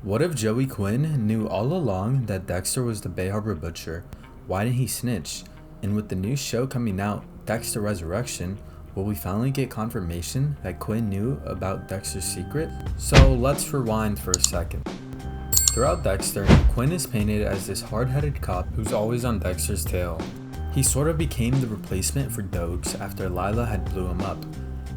What if Joey Quinn knew all along that Dexter was the Bay Harbor Butcher? Why didn't he snitch? And with the new show coming out, Dexter Resurrection, will we finally get confirmation that Quinn knew about Dexter's secret? So let's rewind for a second. Throughout Dexter, Quinn is painted as this hard-headed cop who's always on Dexter's tail. He sort of became the replacement for Dokes after Lila had blew him up,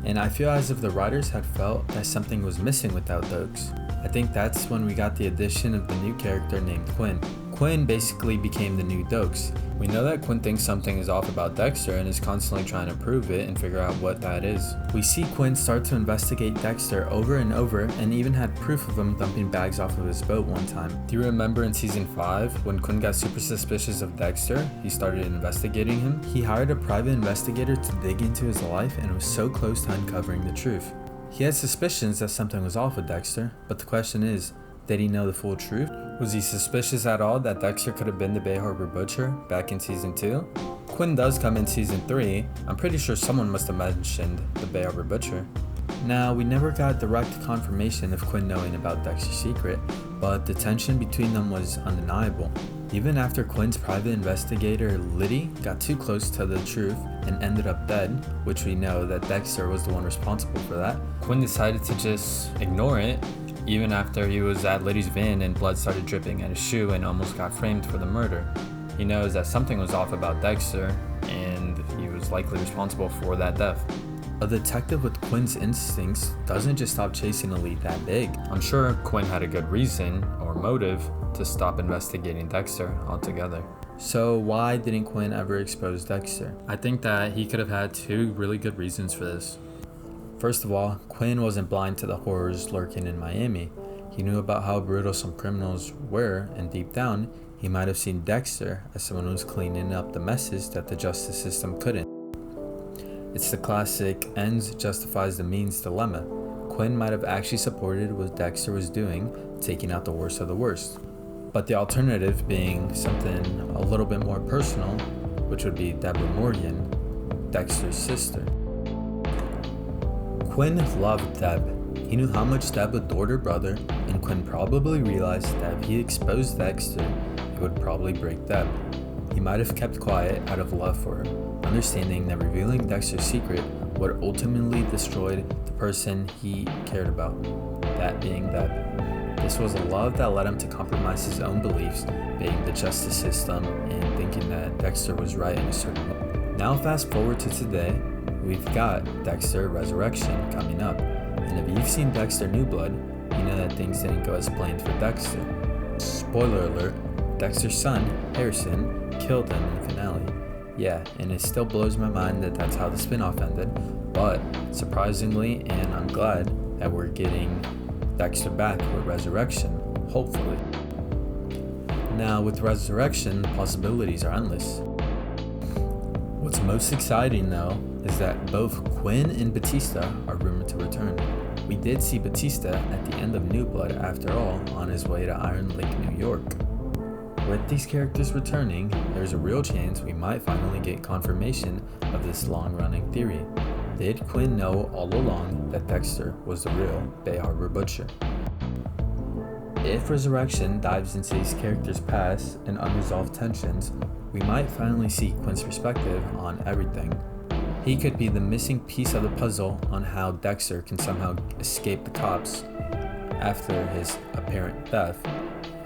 and I feel as if the writers had felt that something was missing without Dokes. I think that's when we got the addition of the new character named Quinn. Quinn basically became the new Dokes. We know that Quinn thinks something is off about Dexter and is constantly trying to prove it and figure out what that is. We see Quinn start to investigate Dexter over and over and even had proof of him dumping bags off of his boat one time. Do you remember in season 5 when Quinn got super suspicious of Dexter? He started investigating him. He hired a private investigator to dig into his life and was so close to uncovering the truth. He had suspicions that something was off with Dexter, but the question is, did he know the full truth? Was he suspicious at all that Dexter could have been the Bay Harbor Butcher back in season 2? Quinn does come in season 3. I'm pretty sure someone must have mentioned the Bay Harbor Butcher. Now, we never got direct confirmation of Quinn knowing about Dexter's secret, but the tension between them was undeniable. Even after Quinn's private investigator, Liddy, got too close to the truth and ended up dead, which we know that Dexter was the one responsible for that, Quinn decided to just ignore it, even after he was at Liddy's van and blood started dripping at his shoe and almost got framed for the murder. He knows that something was off about Dexter, and he was likely responsible for that death. A detective with Quinn's instincts doesn't just stop chasing a lead that big. I'm sure Quinn had a good reason or motive to stop investigating Dexter altogether. So why didn't Quinn ever expose Dexter? I think that he could have had two really good reasons for this. First of all, Quinn wasn't blind to the horrors lurking in Miami. He knew about how brutal some criminals were, and deep down, he might have seen Dexter as someone who was cleaning up the messes that the justice system couldn't. It's the classic ends justifies the means dilemma. Quinn might have actually supported what Dexter was doing, taking out the worst of the worst. But the alternative being something a little bit more personal, which would be Deborah Morgan, Dexter's sister. Quinn loved Deb. He knew how much Deb adored her brother, and Quinn probably realized that if he exposed Dexter, it would probably break Deb. He might have kept quiet out of love for her, understanding that revealing Dexter's secret would ultimately destroy the person he cared about, that being Deb. This was a love that led him to compromise his own beliefs, being the justice system and thinking that Dexter was right in a certain way. Now fast forward to today, we've got Dexter Resurrection coming up, and if you've seen Dexter New Blood, you know that things didn't go as planned for Dexter. Spoiler alert, Dexter's son, Harrison, killed him in the finale. Yeah, and it still blows my mind that that's how the spinoff ended, but surprisingly, and I'm glad that we're getting Dexter back with Resurrection, hopefully. Now with Resurrection, the possibilities are endless. What's most exciting though is that both Quinn and Batista are rumored to return. We did see Batista at the end of New Blood after all on his way to Iron Lake, New York. With these characters returning, there's a real chance we might finally get confirmation of this long-running theory. Did Quinn know all along that Dexter was the real Bay Harbor Butcher? If Resurrection dives into these characters' past and unresolved tensions, we might finally see Quinn's perspective on everything. He could be the missing piece of the puzzle on how Dexter can somehow escape the cops after his apparent death.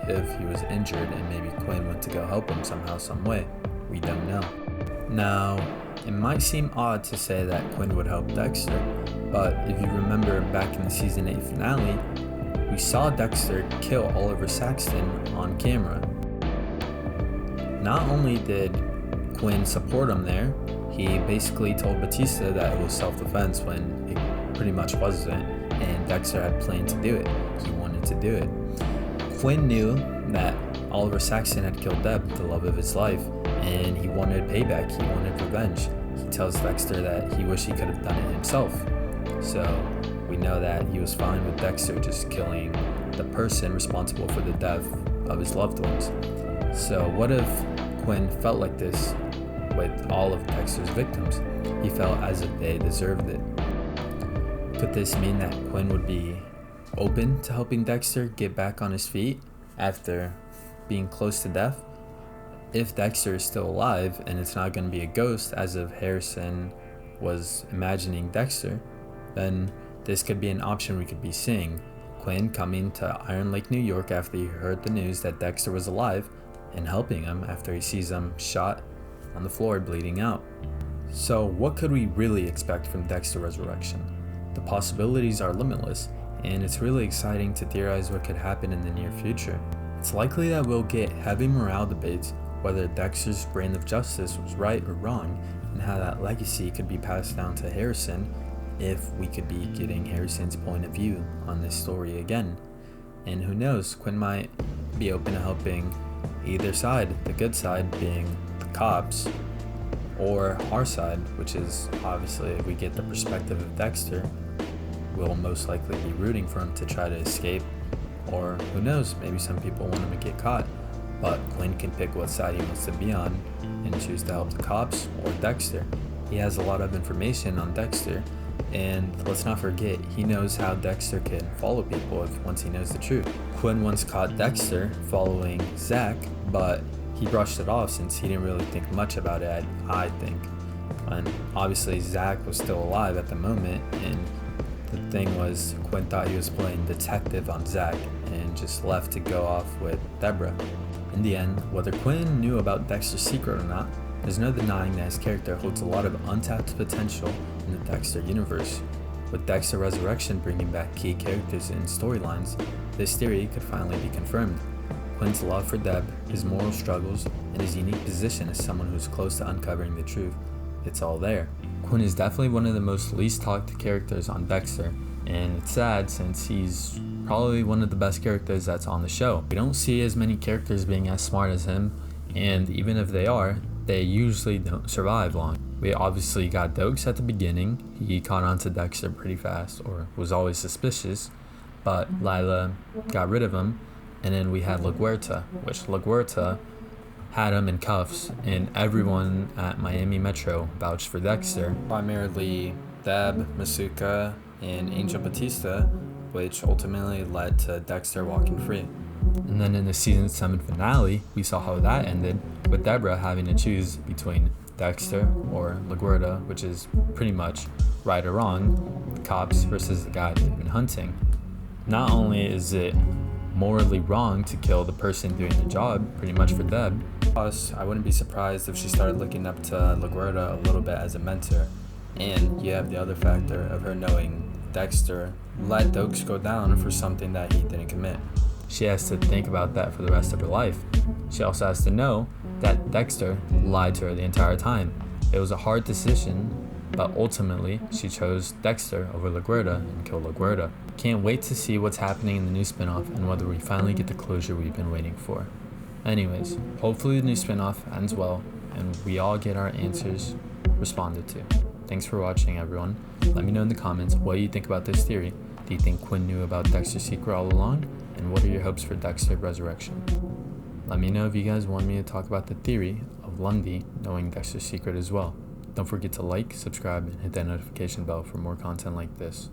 If he was injured and maybe Quinn went to go help him somehow, some way, we don't know. Now, it might seem odd to say that Quinn would help Dexter, but if you remember back in the season 8 finale, we saw Dexter kill Oliver Saxton on camera. Not only did Quinn support him there, he basically told Batista that it was self-defense when it pretty much wasn't, and Dexter had planned to do it. He wanted to do it. Quinn knew that Oliver Saxton had killed Deb, the love of his life, and he wanted payback, he wanted revenge. He tells Dexter that he wished he could have done it himself. So we know that he was fine with Dexter just killing the person responsible for the death of his loved ones. So what if Quinn felt like this with all of Dexter's victims? He felt as if they deserved it. Could this mean that Quinn would be open to helping Dexter get back on his feet after being close to death. If Dexter is still alive and it's not going to be a ghost as if Harrison was imagining Dexter, then this could be an option we could be seeing. Quinn coming to Iron Lake, New York after he heard the news that Dexter was alive and helping him after he sees him shot on the floor bleeding out. So what could we really expect from Dexter Resurrection? The possibilities are limitless, and it's really exciting to theorize what could happen in the near future. It's likely that we'll get heavy morale debates whether Dexter's brand of justice was right or wrong, and how that legacy could be passed down to Harrison if we could be getting Harrison's point of view on this story again. And who knows, Quinn might be open to helping either side, the good side being the cops, or our side, which is obviously, if we get the perspective of Dexter, we'll most likely be rooting for him to try to escape, or who knows, maybe some people want him to get caught, but Quinn can pick what side he wants to be on and choose to help the cops or Dexter. He has a lot of information on Dexter, and let's not forget, he knows how Dexter can follow people once he knows the truth. Quinn once caught Dexter following Zach, but he brushed it off since he didn't really think much about it, I think. And obviously Zach was still alive at the moment, and the thing was, Quinn thought he was playing detective on Zach and just left to go off with Deborah. In the end, whether Quinn knew about Dexter's secret or not, there's no denying that his character holds a lot of untapped potential in the Dexter universe. With Dexter Resurrection bringing back key characters and storylines, this theory could finally be confirmed. Quinn's love for Deb, his moral struggles, and his unique position as someone who's close to uncovering the truth, it's all there. Quinn is definitely one of the most least talked characters on Dexter, and it's sad since he's probably one of the best characters that's on the show. We don't see as many characters being as smart as him, and even if they are, they usually don't survive long. We obviously got Dokes at the beginning. He caught on to Dexter pretty fast, or was always suspicious, but Lila got rid of him. And then we had LaGuerta, which LaGuerta had him in cuffs, and everyone at Miami Metro vouched for Dexter. Primarily Deb, Masuka, and Angel Batista, which ultimately led to Dexter walking free. And then in the season 7 finale, we saw how that ended, with Deborah having to choose between Dexter or LaGuerta, which is pretty much right or wrong, the cops versus the guy they've been hunting. Not only is it morally wrong to kill the person doing the job, pretty much for Deb, plus I wouldn't be surprised if she started looking up to LaGuerta a little bit as a mentor. And you have the other factor of her knowing Dexter let Dokes go down for something that he didn't commit. She has to think about that for the rest of her life. She also has to know that Dexter lied to her the entire time. It was a hard decision, but ultimately she chose Dexter over LaGuerta and killed LaGuerta. Can't wait to see what's happening in the new spinoff and whether we finally get the closure we've been waiting for. Anyways, hopefully the new spinoff ends well and we all get our answers responded to. Thanks for watching, everyone. Let me know in the comments what you think about this theory. Do you think Quinn knew about Dexter's secret all along? And what are your hopes for Dexter Resurrection? Let me know if you guys want me to talk about the theory of Lundy knowing Dexter's secret as well. Don't forget to like, subscribe, and hit that notification bell for more content like this.